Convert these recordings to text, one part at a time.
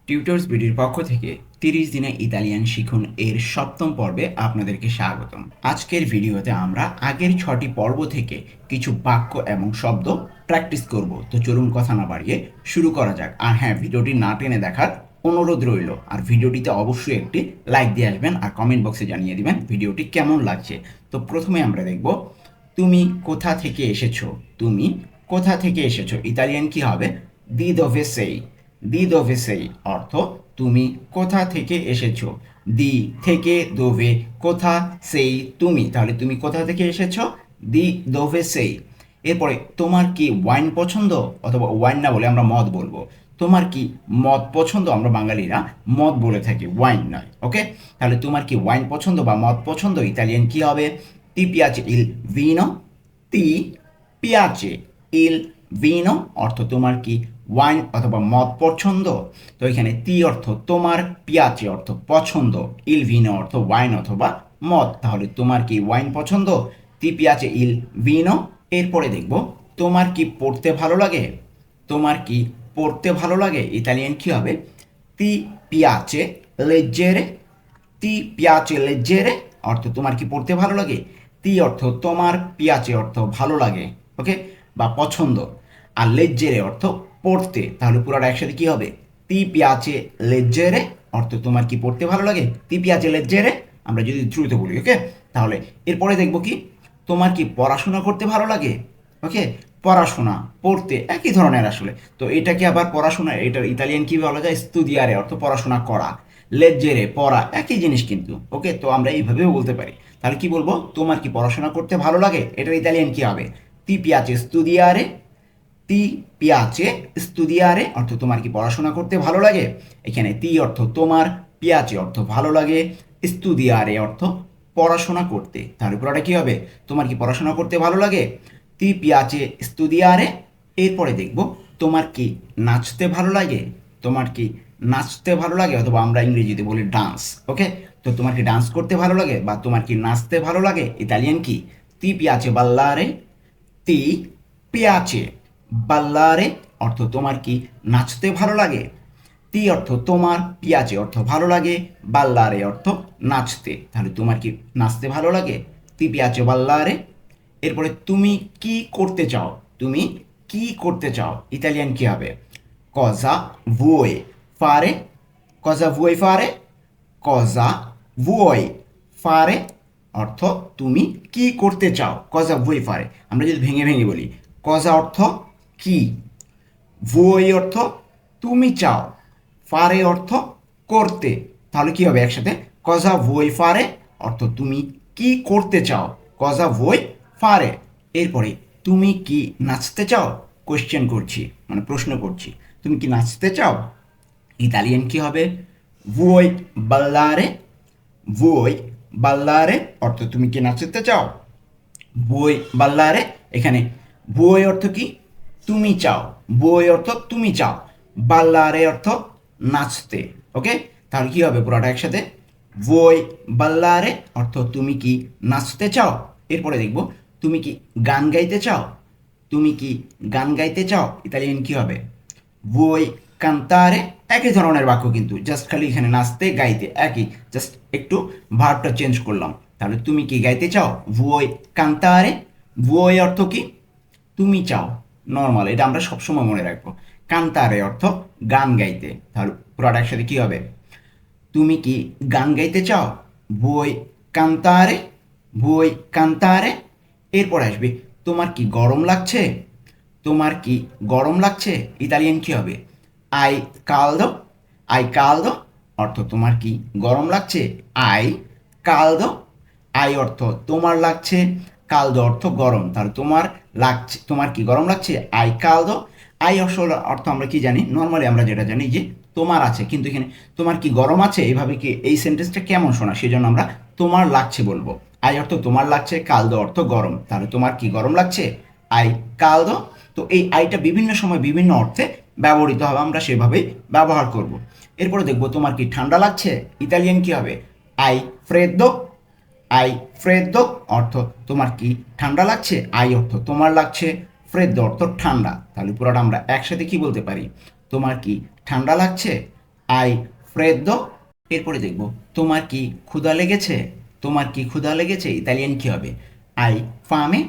Tutors বিডির পক্ষ থেকে 30 দিনে ইতালিয়ান শিখুন এর সপ্তম পর্বে আপনাদেরকে স্বাগতম। আজকের ভিডিওতে আমরা আগের 6টি পর্ব থেকে কিছু বাক্য এবং শব্দ প্র্যাকটিস করব। তো চলুন কথা না বাড়িয়ে শুরু করা যাক। আর হ্যাঁ, ভিডিওটি না টেনে দেখার অনুরোধ রইল। আর ভিডিওটিতে অবশ্যই একটি লাইক দিয়ে আসবেন আর কমেন্ট বক্সে জানিয়ে দিবেন ভিডিওটি কেমন লাগছে। তো প্রথমে আমরা দেখব তুমি কোথা থেকে এসেছো। তুমি কোথা থেকে এসেছো ইতালিয়ান কি হবে? দি দোভে সেই। দি দোভে সেই অর্থ তুমি কোথা থেকে এসেছো। দি থেকে দোভে কোথা, সেই তুমি, তাহলে তুমি কোথা থেকে এসেছো? দি দোভে সেই। এরপরে তোমার কি ওয়াইন পছন্দ, অথবা ওয়াইন না বলে আমরা মদ বলবো। তোমার কি মদ পছন্দ? আমরা বাঙালিরা মদ বলে থাকি, ওয়াইন নয়। ওকে, তাহলে তোমার কি ওয়াইন পছন্দ বা মদ পছন্দ ইতালিয়ান কি হবে? তি পিয়াচে ইল ভিনো। তি পিয়াচে ইল ভিনো অর্থ তোমার কি ওয়াইন অথবা মদ পছন্দ। তো এখানে তি অর্থ তোমার, পিয়াচে অর্থ পছন্দ, ইল ভিনো অর্থ ওয়াইন অথবা মদ। তাহলে তোমার কি ওয়াইন পছন্দ? তি পিয়াচে ইল ভিনো। এরপরে দেখব তোমার কি পড়তে ভালো লাগে। তোমার কি পড়তে ভালো লাগে ইতালিয়ান কি হবে? তি পিয়াচে লেজ্জেরে। তি পিয়াচে লেজ্জেরে অর্থ তোমার কি পড়তে ভালো লাগে। তি অর্থ তোমার, পিয়াচে অর্থ ভালো লাগে, ওকে, বা পছন্দ। আর লেজ্জেরে অর্থ পড়তে। তাহলে পুরোটা একসাথে কি হবে? তি পিয়াচে লেজ্জেরে অর্থ তোমার কি পড়তে ভালো লাগে। তি পিয়াচে লেজ্জেরে আমরা যদি দ্রুত বলি, ওকে। তাহলে এরপরে দেখব কি তোমার কি পড়াশোনা করতে ভালো লাগে। ওকে, পড়াশোনা পড়তে একই ধরনের আসলে। তো এটাকে আবার পড়াশোনা, এটার ইতালিয়ান কি বলা যায়? স্তুদিয়ারে অর্থ পড়াশোনা করা। লেজ্জেরে পড়া একই জিনিস কিন্তু, ওকে। তো আমরা এইভাবেও বলতে পারি। তাহলে কি বলবো? তোমার কি পড়াশোনা করতে ভালো লাগে, এটার ইতালিয়ান কি হবে? তি পিয়াচে স্তুদিয়ারে। তি পিয়াচে স্তুদিয়ারে অর্থ তোমার কি পড়াশোনা করতে ভালো লাগে। এখানে তি অর্থ তোমার, পিয়াচে অর্থ ভালো লাগে, স্তুদিয়ারে অর্থ পড়াশোনা করতে। তাহলে পুরোটা কি হবে? তোমার কি পড়াশোনা করতে ভালো লাগে। তি পিয়াচে স্তুদিয়ারে। এরপরে দেখব তোমার কি নাচতে ভালো লাগে। তোমার কি নাচতে ভালো লাগে, অথবা আমরা ইংরেজিতে বলি ডান্স, ওকে। তো তোমার কি ডান্স করতে ভালো লাগে বা তোমার কি নাচতে ভালো লাগে ইতালিয়ান কি? তি পিয়াচে বাল্লারে। তি পিয়াচে বাল্লারে অর্থ তোমার কি নাচতে ভালো লাগে। তি অর্থ তোমার, পিয়াচে অর্থ ভালো লাগে, বাল্লারে অর্থ নাচতে। তাহলে তোমার কি নাচতে ভালো লাগে। তি পিয়াচে বাল্লারে। এরপরে তুমি কি করতে চাও। তুমি কি করতে চাও ইতালিয়ান কি হবে? কজা vuoi fare। কজা vuoi fare। কজা vuoi fare অর্থ তুমি কি করতে চাও। কজা vuoi fare আমরা যদি ভেঙে ভেঙে বলি, কজা অর্থ কি, vuoi অর্থ তুমি চাও, ফারে অর্থ করতে। তাহলে কি হবে একসাথে? কজা vuoi fare অর্থ তুমি কি করতে চাও, কজা vuoi fare। এরপরে তুমি কি নাচতে চাও। কোয়েশ্চেন করছি, মানে প্রশ্ন করছি, তুমি কি নাচতে চাও ইতালিয়ান কি হবে? vuoi ballare। vuoi ballare অর্থ তুমি কি নাচতে চাও। vuoi ballare এখানে vuoi অর্থ কি? তুমি চাও। vuoi অর্থ তুমি চাও, ballare অর্থ নাচতে, ওকে। তাহলে কি হবে পুরোটা একসাথে? vuoi ballare অর্থ তুমি কি নাচতে চাও। এরপরে দেখব তুমি কি গান গাইতে চাও। তুমি কি গান গাইতে চাও ইতালিয়ান কি হবে? vuoi cantare। একই ধরনের বাক্য কিন্তু, জাস্ট খালি এখানে নাচতে গাইতে একই, জাস্ট একটু ভার্বটা চেঞ্জ করলাম। তাহলে তুমি কি গাইতে চাও? vuoi cantare। vuoi অর্থ কি? তুমি চাও, নর্মাল, এটা আমরা সবসময় মনে রাখবো। কান্তারে অর্থ গান গাইতে। তাহলে পুরোটা একসাথে কি হবে? তুমি কি গান গাইতে চাও। vuoi cantare। vuoi cantare। এরপর আসবে তোমার কি গরম লাগছে। তোমার কি গরম লাগছে ইতালিয়ান কি হবে? আই কালদো। আই কালদো অর্থ তোমার কি গরম লাগছে। আই কালদো। আই অর্থ তোমার লাগছে, কালদো অর্থ গরম। তাহলে তোমার লাগছে, তোমার কি গরম লাগছে, আই কালদো। আই আসলে অর্থ আমরা কি জানি, নর্মালি আমরা যেটা জানি যে তোমার আছে, কিন্তু এখানে তোমার কি গরম আছে, এইভাবে কি এই সেন্টেন্সটা কেমন শোনা, সেই জন্য আমরা তোমার লাগছে বলবো। আই অর্থ তোমার লাগছে, কালদো অর্থ গরম। তাহলে তোমার কি গরম লাগছে, আই কালদো। তো এই আইটা বিভিন্ন সময় বিভিন্ন অর্থে ব্যবহৃত হবে, আমরা সেভাবেই ব্যবহার করব। এরপরে দেখবো তোমার কি ঠান্ডা লাগছে ইতালিয়ান কি হবে? আই ফ্রেদ্দো। আই ফ্রেদ্দো অর্থ তোমার কি ঠান্ডা লাগছে। আই অর্থ তোমার লাগছে, ফ্রেদ্দো অর্থ ঠান্ডা। তাহলে পুরোটা আমরা একসাথে কি বলতে পারি? তোমার কি ঠান্ডা লাগছে। আই ফ্রেদ্দো। এরপরে দেখব তোমার কি ক্ষুধা লেগেছে, তোমার কি ক্ষুধা লেগেছে ইতালিয়ান কি হবে? আই ফামে।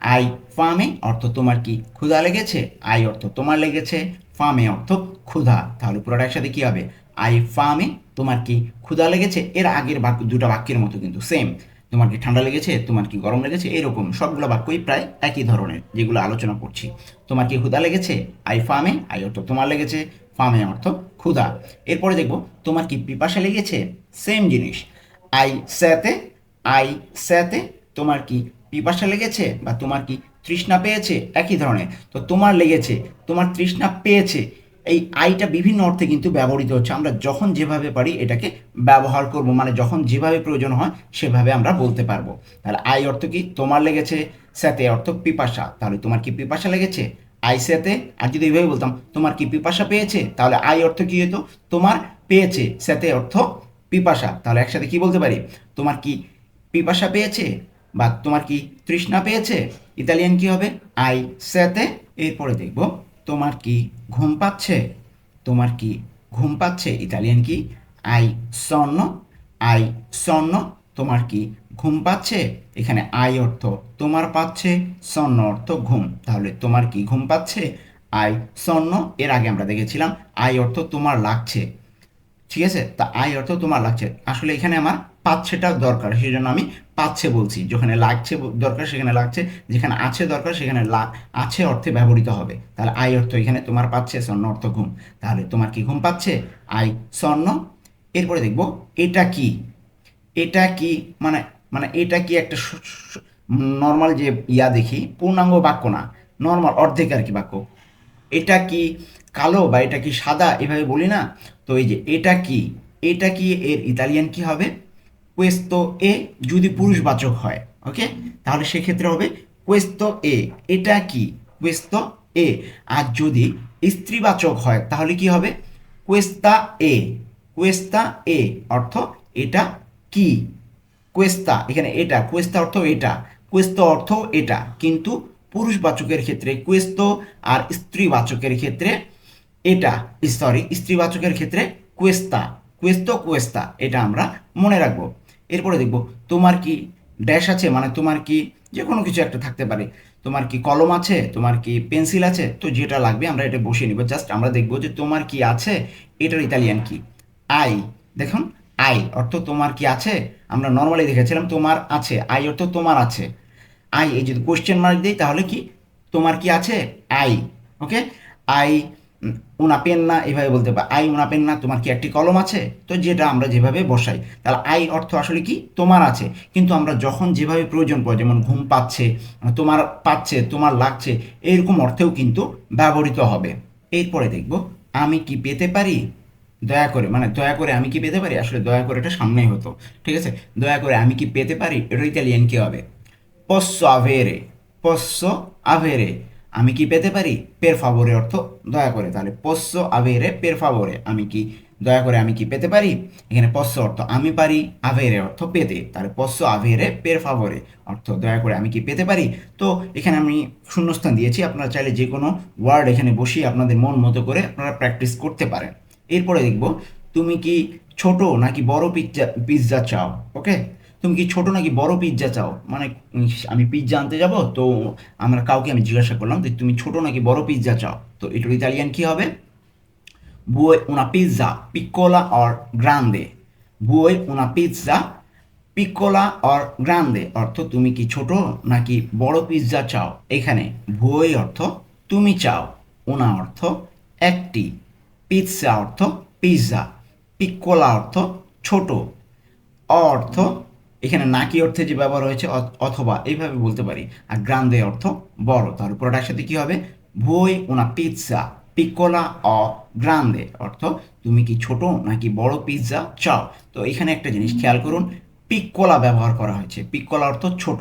আই ফামে অর্থ তোমার কি ক্ষুধা লেগেছে, আই অর্থ তোমার লেগেছে, ফামে অর্থ ক্ষুধা, তাহলে পুরোটা একসাথে কি হবে? আই ফামে, তোমার কি ক্ষুধা লেগেছে। এর আগের বাক্য দুটো বাক্যের মতো কিন্তু সেম, তোমার কি ঠান্ডা লেগেছে, তোমার কি গরম লেগেছে, এরকম সবগুলো বাক্যই প্রায় একই ধরনের যেগুলো আলোচনা করছি। তোমার কি ক্ষুধা লেগেছে, আই ফামে, আই অর্থ তোমার লেগেছে, ফামে অর্থ ক্ষুধা। এরপরে দেখব তোমার কি পিপাসা লেগেছে, সেম জিনিস, আই স্যাতে। আই স্যাতে, তোমার কি পিপাসা লেগেছে বা তোমার কি তৃষ্ণা পেয়েছে, একই ধরনের। তো তোমার লেগেছে, তোমার তৃষ্ণা পেয়েছে, এই আইটা বিভিন্ন অর্থে কিন্তু ব্যবহৃত হচ্ছে। আমরা যখন যেভাবে পারি এটাকে ব্যবহার করব, মানে যখন যেভাবে প্রয়োজন হয় সেভাবে আমরা বলতে পারবো। তাহলে আই অর্থ কি তোমার লেগেছে, স্যাতে অর্থ পিপাসা, তাহলে তোমার কি পিপাসা লেগেছে, আই স্যাতে। আর যদি এইভাবে বলতাম তোমার কি পিপাসা পেয়েছে, তাহলে আই অর্থ কি হতো, তোমার পেয়েছে, স্যাতে অর্থ পিপাসা, তাহলে একসাথে কি বলতে পারি, তোমার কি পিপাসা পেয়েছে বা তোমার কি তৃষ্ণা পেয়েছে, ইতালিয়ান কি হবে, আই স্যাতে। এরপরে দেখব তোমার কি ঘুম পাচ্ছে, তোমার কি ঘুম পাচ্ছে ইতালিয়ান কি, আই সন্ন। আই সন্ন, তোমার কি ঘুম পাচ্ছে, এখানে আই অর্থ তোমার পাচ্ছে, সন্ন অর্থ ঘুম, তাহলে তোমার কি ঘুম পাচ্ছে, আই সন্ন। এর আগে আমরা দেখেছিলাম আই অর্থ তোমার লাগছে, ঠিক আছে, তা আই অর্থ তোমার লাগছে, আসলে এখানে আমার পাচ্ছেটা দরকার, সেই জন্য আমি পাচ্ছে বলছি, যেখানে লাগছে দরকার সেখানে লাগছে, যেখানে আছে দরকার সেখানে আছে অর্থে ব্যবহৃত হবে। তাহলে আই অর্থ এখানে তোমার পাচ্ছে, স্বর্ণ অর্থ ঘুম, তাহলে তোমার কি ঘুম পাচ্ছে, আই স্বর্ণ। এরপরে দেখব এটা কি, এটা কি মানে, মানে এটা কি একটা নর্মাল যে দেখি পূর্ণাঙ্গ বাক্য না, নর্মাল অর্ধেক আর কি বাক্য। এটা কি কালো বা এটা কি সাদা এভাবে বলি না, তো এই যে এটা কি, এটা কি এর ইতালিয়ান কি হবে, কোয়েস্তো এ, যদি পুরুষবাচক হয়, ওকে, তাহলে সেক্ষেত্রে হবে কোয়েস্তো এ, এটা কি কোয়েস্তো এ। আর যদি স্ত্রীবাচক হয় তাহলে কি হবে, কোয়েস্তা এ। কোয়েস্তা এ অর্থ এটা কি, কোয়েস্তা এখানে এটা, কোয়েস্তা অর্থ এটা, কোয়েস্তো অর্থ এটা, কিন্তু পুরুষবাচকের ক্ষেত্রে কোয়েস্তো আর স্ত্রীবাচকের ক্ষেত্রে এটা, সরি স্ত্রীবাচকের ক্ষেত্রে কোয়েস্তা। কোয়েস্তো কোয়েস্তা, এটা আমরা মনে রাখবো। এরপরে দেখব তোমার কি ড্যাশ আছে, মানে তোমার কি যে কোনো কিছু একটা থাকতে পারে, তোমার কি কলম আছে, তোমার কি পেন্সিল আছে, তো যেটা লাগবে আমরা এটা বসিয়ে নিব, জাস্ট আমরা দেখবো যে তোমার কি আছে এটার ইতালিয়ান কি, আই। দেখুন আই অর্থ তোমার কি আছে, আমরা নর্মালি দেখেছিলাম তোমার আছে, আই অর্থ তোমার আছে, আই এই যদি কোশ্চেন মার্ক দিই তাহলে কি তোমার কি আছে, আই, ওকে। আই উনা পেন না এভাবে বলতে পারি, আই উনা পেন না, তোমার কি একটি কলম আছে, তো যেটা আমরা যেভাবে বসাই, তাহলে আই অর্থ আসলে কি তোমার আছে, কিন্তু আমরা যখন যেভাবে প্রয়োজন পড়ে, যেমন ঘুম পাচ্ছে, তোমার পাচ্ছে, তোমার লাগছে, এরকম অর্থেও কিন্তু ব্যবহৃত হবে। এরপরে দেখব আমি কি পেতে পারি, দয়া করে, মানে দয়া করে আমি কি পেতে পারি, আসলে দয়া করে এটা সামনেই হতো, ঠিক আছে, দয়া করে আমি কি পেতে পারি, এটা ইতালিয়ান কি হবে, posso avere, posso avere, আমি কি পেতে পারি, per favore অর্থ দয়া করে, তাহলে posso avere per favore, আমি কি দয়া করে আমি কি পেতে পারি, এখানে posso অর্থ আমি পারি, avere অর্থ পেতে, তাহলে posso avere per favore অর্থ দয়া করে আমি কি পেতে পারি। তো এখানে আমি শূন্যস্থান দিয়েছি, আপনারা চাইলে যে কোনো ওয়ার্ড এখানে বসিয়ে আপনাদের মন মতো করে আপনারা প্র্যাকটিস করতে পারেন। এরপরে দেখব তুমি কি ছোট নাকি বড় পিৎজা পিৎজা চাও, ওকে, তুমি কি ছোট নাকি বড় পিৎজা চাও, মানে আমি পিৎজা আনতে যাব, তো আমরা কাউকে আমি জিজ্ঞাসা করলাম যে তুমি ছোট নাকি বড় পিৎজা চাও, তো এটার ইতালিয়ান কি হবে, vuoi una pizza piccola or grande, vuoi una pizza পিকোলা অর গ্রান্দে অর্থ তুমি কি ছোট নাকি বড় পিৎজা চাও, এখানে ভুয়োই অর্থ তুমি চাও, ওনা অর্থ একটি, পিৎজা অর্থ পিৎজা, পিক্কোলা অর্থ ছোট, অর্থ এখানে নাকি অর্থে যে ব্যবহার হয়েছে অথবা এইভাবে বলতে পারি, আর গ্রান্দে অর্থ বড়, তাহলে পুরোটার সাথে কি হবে, ভুই ওনা পিৎজা পিকোলা অ গ্রান্দে অর্থ তুমি কি ছোট নাকি বড় পিৎজা চাও। তো এখানে একটা জিনিস খেয়াল করুন, পিক্কোলা ব্যবহার করা হয়েছে, পিক্কোলা অর্থ ছোট,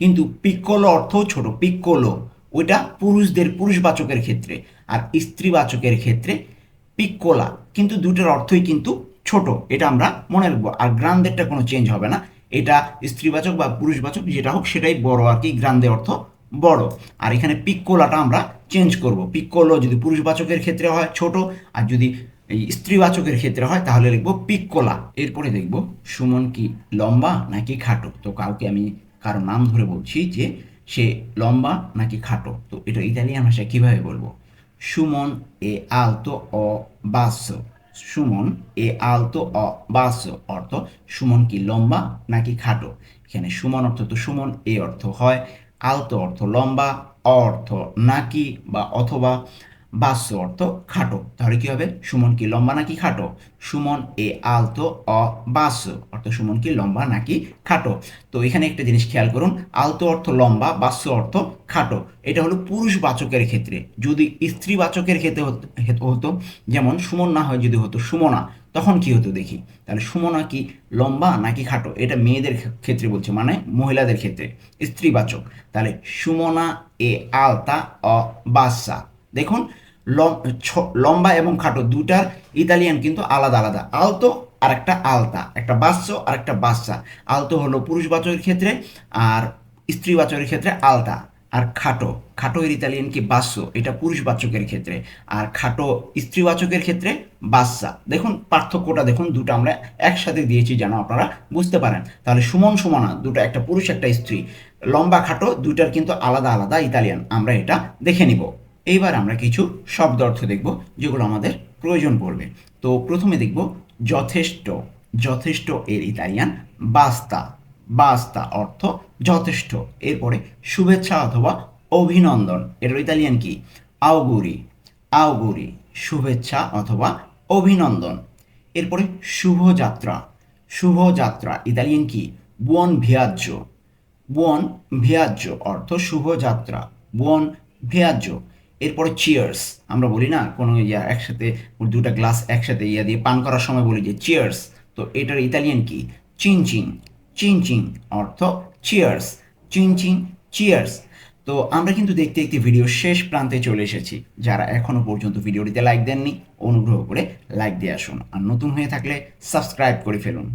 কিন্তু পিক্কোলো অর্থও ছোট, পিক্কোলো ওইটা পুরুষদের পুরুষবাচকের ক্ষেত্রে, আর স্ত্রীবাচকের ক্ষেত্রে পিক্কোলা, কিন্তু দুটোর অর্থই কিন্তু ছোট, এটা আমরা মনে রাখবো, আর গ্রান্দেরটা কোনো চেঞ্জ হবে না, এটা স্ত্রীবাচক বা পুরুষবাচক যেটা হোক সেটাই বড় আর কি, গ্রান্দে অর্থ বড়। আর এখানে পিক্কোলাটা আমরা চেঞ্জ করব, পিক্কোলো যদি পুরুষবাচকের ক্ষেত্রে হয় ছোট, আর যদি এই স্ত্রীবাচকের ক্ষেত্রে হয় তাহলে লিখবো পিক্কোলা। এরপরে দেখব সুমন কি লম্বা নাকি খাটো। তো কাউকে আমি কারো নাম ধরে বলছি যে সে লম্বা নাকি খাটো, তো এটা ইতালিয়ান ভাষায় কিভাবে বলবো? সুমন এ আলতো ও বাসো। সুমন এ আলতো ও বাসো অর্থ সুমন কি লম্বা নাকি খাটো। এখানে সুমন অর্থ তো সুমন, এ অর্থ হয়, আলতো অর্থ লম্বা, অর্থ নাকি বা অথবা, বাস্য অর্থ খাটো। তাহলে কি হবে? সুমন কি লম্বা নাকি খাটো? সুমন এ আলতো অ বাস্য অর্থ সুমন কি লম্বা নাকি খাটো। তো এখানে একটা জিনিস খেয়াল করুন, আলতো অর্থ লম্বা, বাস্য অর্থ খাটো। এটা হলো পুরুষবাচকের ক্ষেত্রে। যদি স্ত্রীবাচকের ক্ষেত্রে হতো, যেমন সুমন না হয় যদি হতো সুমনা, তখন কি হতো দেখি। তাহলে সুমনা কি লম্বা নাকি খাটো, এটা মেয়েদের ক্ষেত্রে বলছে, মানে মহিলাদের ক্ষেত্রে স্ত্রীবাচক। তাহলে সুমনা এ আলতা অ বাসা। দেখুন লম্বা এবং খাটো দুটার ইতালিয়ান কিন্তু আলাদা আলাদা। আলতো আর একটা আলতা, একটা বাস্য আর একটা বাচ্চা। আলতো হলো পুরুষবাচকের ক্ষেত্রে, আর স্ত্রীবাচকের ক্ষেত্রে আলতা। আর খাটো, খাটো এর ইতালিয়ান কি বাস্য, এটা পুরুষবাচকের ক্ষেত্রে। আর খাটো স্ত্রীবাচকের ক্ষেত্রে বাচ্চা। দেখুন পার্থক্যটা দেখুন, দুটো আমরা একসাথে দিয়েছি যেন আপনারা বুঝতে পারেন। তাহলে সুমন সুমনা দুটো, একটা পুরুষ একটা স্ত্রী। লম্বা খাটো দুটার কিন্তু আলাদা আলাদা ইতালিয়ান, আমরা এটা দেখে নিব। এইবার আমরা কিছু শব্দ অর্থ দেখব যেগুলো আমাদের প্রয়োজন পড়বে। তো প্রথমে দেখব যথেষ্ট। যথেষ্ট এর ইতালিয়ান বাস্তা। বাস্তা অর্থ যথেষ্ট। এরপরে শুভেচ্ছা অথবা অভিনন্দন, এর ইতালিয়ান কি? আউগুরি। আউগুরি শুভেচ্ছা অথবা অভিনন্দন। এরপরে শুভযাত্রা। শুভযাত্রা ইতালিয়ান কি? বুন ভিয়াজ্জো। বুন ভিয়াজ্জো অর্থ শুভযাত্রা। বুন ভিয়াজ্জো। এরপরে চিয়ার্স, আমরা বলি না কোনো একসাথে দুটা গ্লাস একসাথে দিয়ে পান করার সময় বলি যে চিয়ার্স, তো এটার ইতালিয়ান কি? চিনচিন। চিনচিন অর্থ চিয়ার্স। চিনচিন চিয়ার্স। তো আমরা কিন্তু দেখতে দেখতে ভিডিও শেষ প্রান্তে চলে এসেছি। যারা এখনো পর্যন্ত ভিডিওটিতে লাইক দেননি, অনুগ্রহ করে লাইক দিয়ে আসুন, আর নতুন হয়ে থাকলে সাবস্ক্রাইব করে ফেলুন।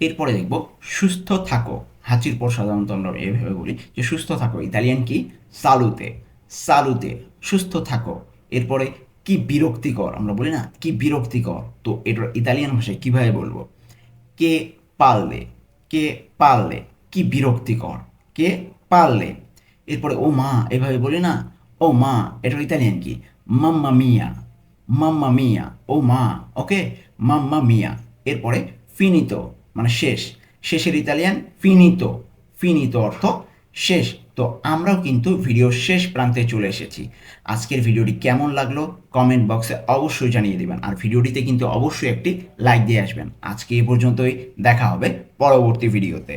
এরপরে দেখব সুস্থ থাকো। হাঁচির পর সাধারণত আমরা এভাবে বলি যে সুস্থ থাকো, ইতালিয়ান কি? সালুতে। সালুতে সুস্থ থাকো। এরপরে কি বিরক্তিকর, আমরা বলি না কি বিরক্তিকর, তো এটার ইতালিয়ান ভাষায় কিভাবে বলবো? কে পারলে। কে পারলে কি বিরক্তিকর, কে পারলে। এরপরে ও মা, এভাবে বলি না, ও মা, এটার ইতালিয়ান কি? মাম্মা মিয়া। মাম্মা মিয়া, ও মা, ওকে, মাম্মা মিয়া। এরপরে ফিনিতো মানে শেষ, শেষের ইতালিয়ান ফিনিতো। ফিনিতো অর্থ শেষ। তো আমরাও কিন্তু ভিডিওর শেষ প্রান্তে চলে এসেছি। আজকের ভিডিওটি কেমন লাগলো কমেন্ট বক্সে অবশ্যই জানিয়ে দেবেন, আর ভিডিওটিতে কিন্তু অবশ্যই একটি লাইক দিয়ে আসবেন। আজকে এই পর্যন্তই, দেখা হবে পরবর্তী ভিডিওতে।